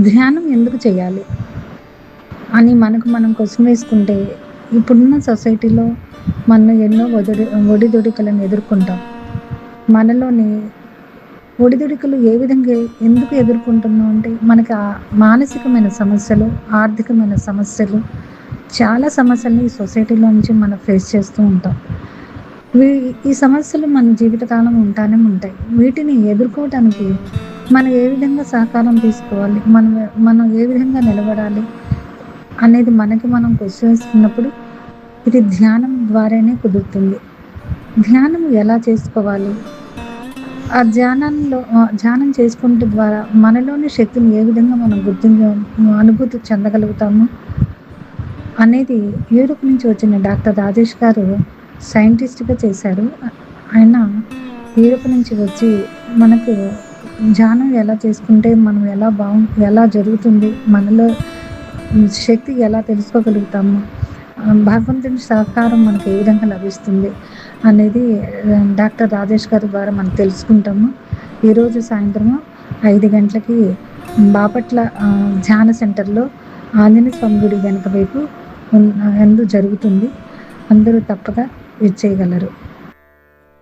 ధ్యానం ఎందుకు చేయాలి? అని మనకు మనం క్వెషన్ వేసుకుంటే, ఇప్పుడున్న సొసైటీలో మనం ఎన్నో ఒడిదుడుకులను ఎదుర్కొంటాం. మనలోని ఒడిదుడుకులు ఏ విధంగా ఎందుకు ఎదుర్కొంటున్నాం అంటే, మనకు మానసికమైన సమస్యలు, ఆర్థికమైన సమస్యలు, చాలా సమస్యల్ని ఈ సొసైటీలో నుంచి మనం ఫేస్ చేస్తూ ఉంటాం. వీ ఈ సమస్యలు మన జీవితకాలం ఉంటానే ఉంటాయి. వీటిని ఎదుర్కోవటానికి మనం ఏ విధంగా సహకారం తీసుకోవాలి? మనం ఏ విధంగా నిలబడాలి? అనేది మనకి మనం క్వెషన్ వేసుకున్నప్పుడు, ఇది ధ్యానం ద్వారానే కుదురుతుంది. ధ్యానం ఎలా చేసుకోవాలి? ఆ ధ్యానం చేసుకుంటే ద్వారా మనలోని శక్తిని ఏ విధంగా మనం అనుభూతి చెందగలుగుతాము అనేది యూరోప్ నుంచి వచ్చిన డాక్టర్ రాజేష్ గారు సైంటిస్ట్‌గా చేశారు. ఆయన యూరోప్ నుంచి వచ్చి మనకు ధ్యానం ఎలా చేసుకుంటే మనం ఎలా జరుగుతుంది? మనలో శక్తి ఎలా తెలుసుకోగలుగుతాము? భగవంతుని సహకారం మనకు ఏ విధంగా లభిస్తుంది? అనేది డాక్టర్ రాజేష్ గారి ద్వారా మనం తెలుసుకుంటాము. ఈరోజు సాయంత్రము 5 గంటలకి బాపట్ల ధ్యాన సెంటర్‌లో ఆంజనేయ స్వామి గుడి వెనక వైపు జరుగుతుంది. అందరూ తప్పక విచ్చేయగలరు.